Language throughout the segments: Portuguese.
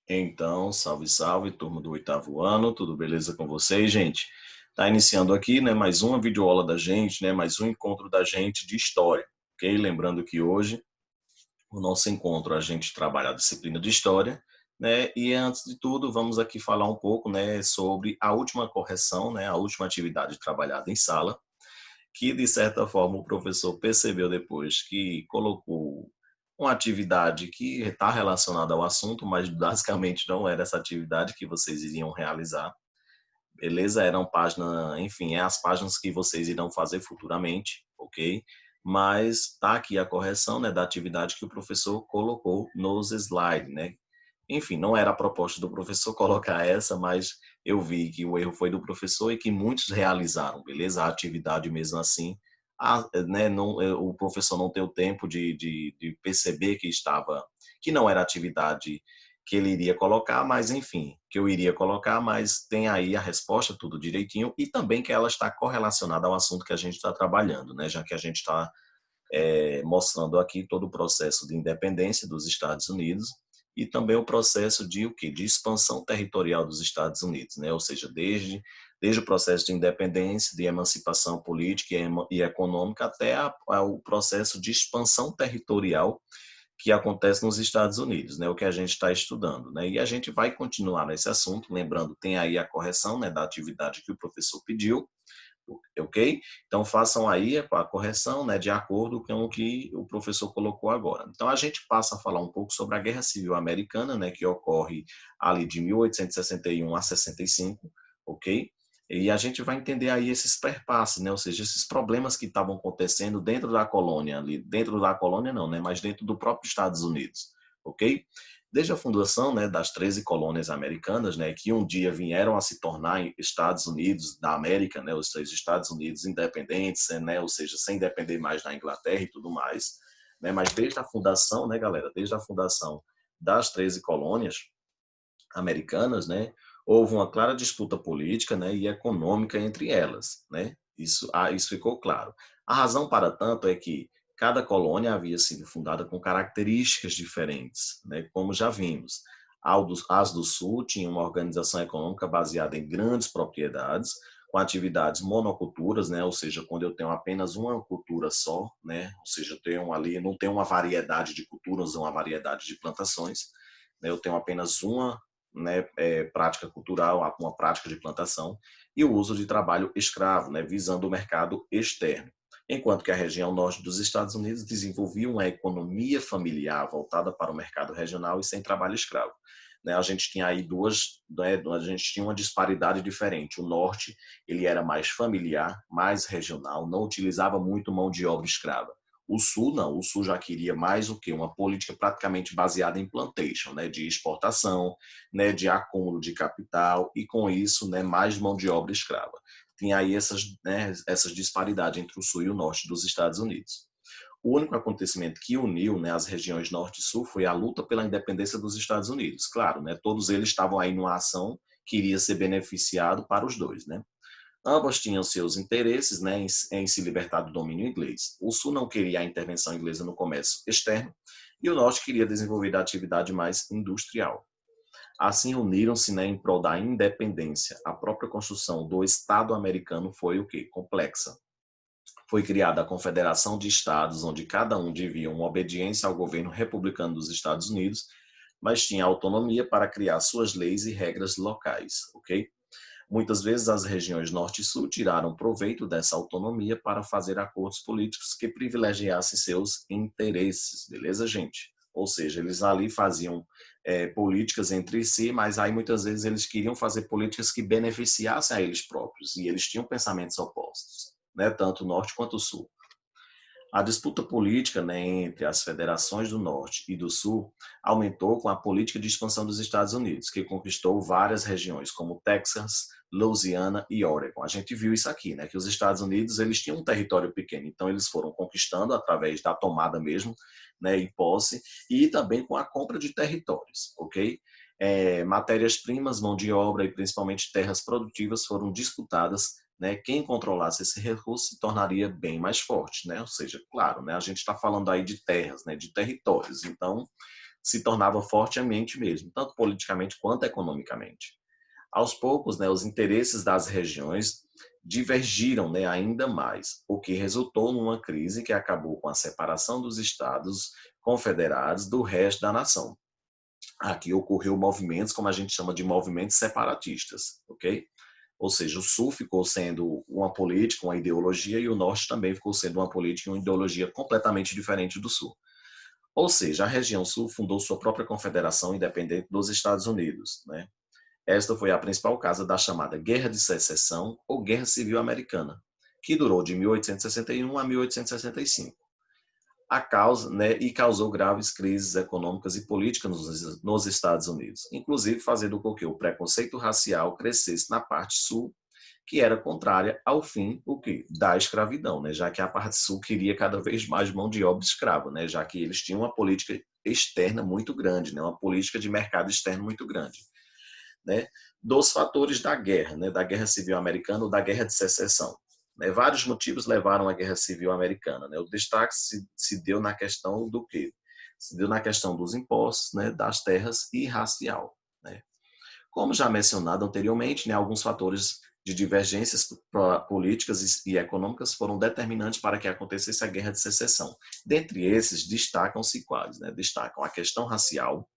Então, salve, salve, turma do oitavo ano, tudo beleza com vocês, gente? Tá iniciando aqui, né, mais uma videoaula da gente, né, mais um encontro da gente de história, ok? Lembrando que hoje, o nosso encontro, a gente trabalha a disciplina de história, né, e antes de tudo, vamos aqui falar um pouco, né, sobre a última correção, né, a última atividade trabalhada em sala, que de certa forma o professor percebeu depois que colocou uma atividade que está relacionada ao assunto, mas basicamente não era essa atividade que vocês iriam realizar. Beleza? Eram páginas, enfim, é as páginas que vocês irão fazer futuramente, ok? Mas tá aqui a correção, né, da atividade que o professor colocou nos slides, né? Enfim, não era a proposta do professor colocar essa, mas eu vi que o erro foi do professor e que muitos realizaram, beleza? A atividade mesmo assim, né, não, o professor não teve o tempo de perceber que não era atividade que ele iria colocar, mas enfim, que eu iria colocar, mas tem aí a resposta, tudo direitinho, e também que ela está correlacionada ao assunto que a gente está trabalhando, né? Já que a gente está mostrando aqui todo o processo de independência dos Estados Unidos e também o processo de o quê? De expansão territorial dos Estados Unidos, né? Ou seja, desde o processo de independência, de emancipação política e econômica até o processo de expansão territorial que acontece nos Estados Unidos, né? O que a gente está estudando, né? E a gente vai continuar nesse assunto, lembrando, tem aí a correção, né, da atividade que o professor pediu, ok? Então façam aí a correção, né, de acordo com o que o professor colocou agora. Então a gente passa a falar um pouco sobre a Guerra Civil Americana, né, que ocorre ali de 1861 a 65, ok? E a gente vai entender aí esses perpasses, né, ou seja, esses problemas que estavam acontecendo dentro da colônia, ali, dentro da colônia não, né, mas dentro do próprio Estados Unidos, ok? Desde a fundação, né, das 13 colônias americanas, né, que um dia vieram a se tornar Estados Unidos da América, né, ou seja, Estados Unidos independentes, né, ou seja, sem depender mais da Inglaterra e tudo mais, né, mas desde a fundação, né, galera, desde a fundação das 13 colônias americanas, né, houve uma clara disputa política, né, e econômica entre elas, né, isso ficou claro. A razão para tanto é que cada colônia havia sido fundada com características diferentes, né, como já vimos. As do Sul tinham uma organização econômica baseada em grandes propriedades, com atividades monoculturas, né, ou seja, quando eu tenho apenas uma cultura só, né, ou seja, eu tenho ali, não tenho uma variedade de culturas ou uma variedade de plantações, né, eu tenho apenas uma, né, prática cultural, uma prática de plantação, e o uso de trabalho escravo, né, visando o mercado externo. Enquanto que a região norte dos Estados Unidos desenvolvia uma economia familiar voltada para o mercado regional e sem trabalho escravo. Né, a gente tinha aí a gente tinha uma disparidade diferente. O norte, ele era mais familiar, mais regional, não utilizava muito mão de obra escrava. O Sul não, o Sul já queria mais o que? Uma política praticamente baseada em plantation, né, de exportação, né, de acúmulo de capital e com isso, né, mais mão de obra escrava. Tinha aí essas disparidades entre o Sul e o Norte dos Estados Unidos. O único acontecimento que uniu, né, as regiões Norte e Sul foi a luta pela independência dos Estados Unidos. Claro, né, todos eles estavam aí numa ação que iria ser beneficiado para os dois, né? Ambas tinham seus interesses, né, em se libertar do domínio inglês. O Sul não queria a intervenção inglesa no comércio externo e o Norte queria desenvolver a atividade mais industrial. Assim uniram-se, né, em prol da independência. A própria construção do Estado americano foi o quê? Complexa. Foi criada a Confederação de Estados, onde cada um devia uma obediência ao governo republicano dos Estados Unidos, mas tinha autonomia para criar suas leis e regras locais, ok? Muitas vezes as regiões Norte e Sul tiraram proveito dessa autonomia para fazer acordos políticos que privilegiassem seus interesses, beleza, gente? Ou seja, eles ali faziam políticas entre si, mas aí muitas vezes eles queriam fazer políticas que beneficiassem a eles próprios, e eles tinham pensamentos opostos, né? Tanto o Norte quanto o Sul. A disputa política, né, entre as federações do Norte e do Sul aumentou com a política de expansão dos Estados Unidos, que conquistou várias regiões, como Texas, Louisiana e Oregon. A gente viu isso aqui, né, que os Estados Unidos eles tinham um território pequeno, então eles foram conquistando através da tomada mesmo, né, em posse, e também com a compra de territórios, ok? Matérias-primas, mão de obra e principalmente terras produtivas foram disputadas, né, quem controlasse esse recurso se tornaria bem mais forte, né? Ou seja, claro, né, a gente está falando aí de terras, né, de territórios. Então, se tornava fortemente mesmo, tanto politicamente quanto economicamente. Aos poucos, né, os interesses das regiões divergiram, né, ainda mais, o que resultou numa crise que acabou com a separação dos estados confederados do resto da nação. Aqui ocorreu movimentos, como a gente chama de movimentos separatistas, ok? Ou seja, o Sul ficou sendo uma política, uma ideologia, e o Norte também ficou sendo uma política e uma ideologia completamente diferente do Sul. Ou seja, a região Sul fundou sua própria confederação independente dos Estados Unidos, né? Esta foi a principal causa da chamada Guerra de Secessão ou Guerra Civil Americana, que durou de 1861 a 1865. A causa, né, e causou graves crises econômicas e políticas nos Estados Unidos, inclusive fazendo com que o preconceito racial crescesse na parte sul, que era contrária ao fim da escravidão, né, já que a parte sul queria cada vez mais mão de obra escrava, né, já que eles tinham uma política externa muito grande, né, uma política de mercado externo muito grande. Né, dos fatores da guerra, né, da Guerra Civil Americana ou da Guerra de Secessão. Né, vários motivos levaram à Guerra Civil Americana. Né, o destaque se deu na questão do quê? Se deu na questão dos impostos, né, das terras e racial. Né. Como já mencionado anteriormente, né, alguns fatores de divergências políticas e econômicas foram determinantes para que acontecesse a Guerra de Secessão. Dentre esses, destacam-se quais? Né? Destacam a questão racial.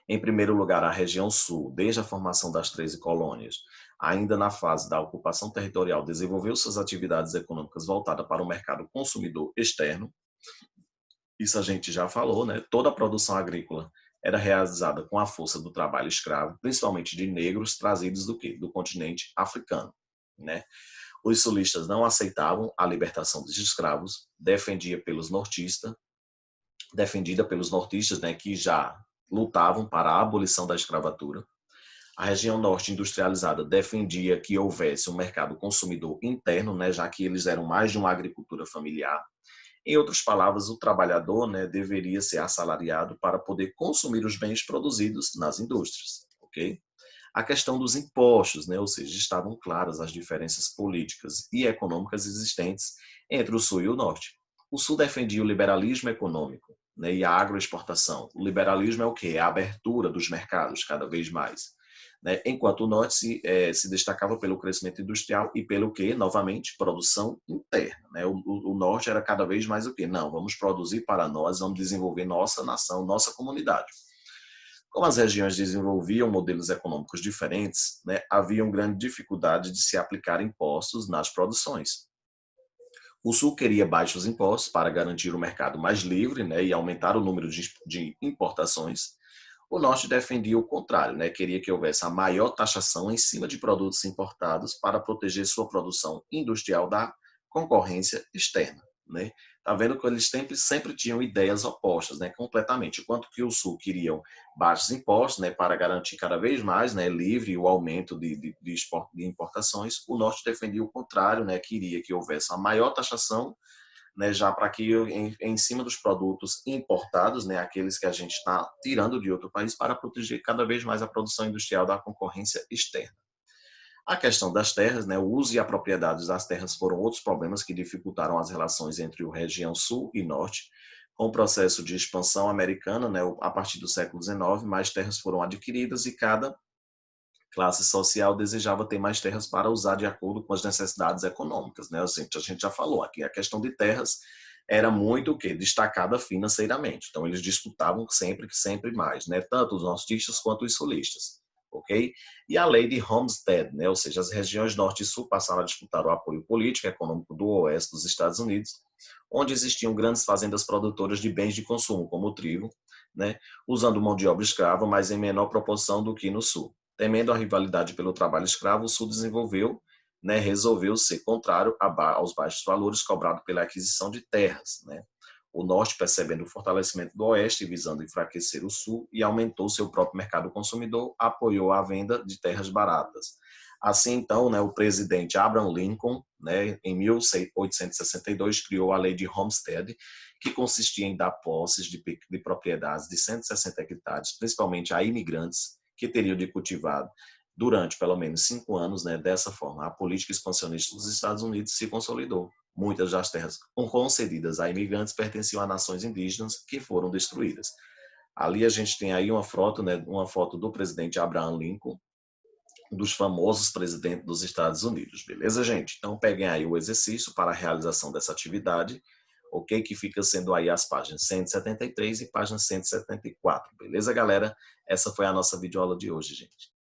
Em primeiro lugar, a região sul, desde a formação das 13 colônias, ainda na fase da ocupação territorial, desenvolveu suas atividades econômicas voltadas para o mercado consumidor externo. Isso a gente já falou, né? Toda a produção agrícola era realizada com a força do trabalho escravo, principalmente de negros trazidos do quê? Do continente africano, né? Os sulistas não aceitavam a libertação dos escravos, defendida pelos nortistas, né, que já lutavam para a abolição da escravatura. A região norte industrializada defendia que houvesse um mercado consumidor interno, né, já que eles eram mais de uma agricultura familiar. Em outras palavras, o trabalhador, né, deveria ser assalariado para poder consumir os bens produzidos nas indústrias, ok? A questão dos impostos, né, ou seja, estavam claras as diferenças políticas e econômicas existentes entre o Sul e o Norte. O Sul defendia o liberalismo econômico, né, e a agroexportação. O liberalismo é o quê? É a abertura dos mercados cada vez mais. Né, enquanto o Norte se destacava pelo crescimento industrial e pelo quê? Novamente, produção interna. Né? O Norte era cada vez mais o quê? Não, vamos produzir para nós, vamos desenvolver nossa nação, nossa comunidade. Como as regiões desenvolviam modelos econômicos diferentes, né, havia uma grande dificuldade de se aplicar impostos nas produções. O Sul queria baixos impostos para garantir o mercado mais livre, né, e aumentar o número de importações. O Norte defendia o contrário, né, queria que houvesse a maior taxação em cima de produtos importados para proteger sua produção industrial da concorrência externa. Né? Tá vendo que eles sempre tinham ideias opostas, né, completamente. Enquanto que o Sul queriam baixos impostos, né, para garantir cada vez mais, né, livre o aumento de importações, o Norte defendia o contrário, né, queria que houvesse a maior taxação, né, já para que em cima dos produtos importados, né, aqueles que a gente está tirando de outro país, para proteger cada vez mais a produção industrial da concorrência externa. A questão das terras, né, o uso e a propriedade das terras foram outros problemas que dificultaram as relações entre a região sul e norte. Com o processo de expansão americana, né, a partir do século XIX, mais terras foram adquiridas e cada classe social desejava ter mais terras para usar de acordo com as necessidades econômicas. Né? Assim, a gente já falou aqui, a questão de terras era muito o quê? Destacada financeiramente. Então, eles disputavam sempre mais, né? Tanto os nortistas quanto os sulistas. Okay? E a lei de Homestead, né? Ou seja, as regiões norte e sul passaram a disputar o apoio político e econômico do oeste dos Estados Unidos, onde existiam grandes fazendas produtoras de bens de consumo, como o trigo, né? Usando mão de obra escrava, mas em menor proporção do que no sul. Temendo a rivalidade pelo trabalho escravo, o sul desenvolveu, né, resolveu ser contrário aos baixos valores cobrados pela aquisição de terras. Né? O norte, percebendo o fortalecimento do oeste, visando enfraquecer o sul e aumentou seu próprio mercado consumidor, apoiou a venda de terras baratas. Assim, então, né, o presidente Abraham Lincoln, né, em 1862, criou a lei de Homestead, que consistia em dar posses de propriedades de 160 hectares, principalmente a imigrantes, que teriam de cultivar durante pelo menos 5 anos. Né? Dessa forma, a política expansionista dos Estados Unidos se consolidou. Muitas das terras concedidas a imigrantes pertenciam a nações indígenas que foram destruídas. Ali a gente tem aí uma foto, né, uma foto do presidente Abraham Lincoln, dos famosos presidentes dos Estados Unidos, beleza, gente? Então peguem aí o exercício para a realização dessa atividade, ok? Que fica sendo aí as páginas 173 e página 174, beleza, galera? Essa foi a nossa videoaula de hoje, gente.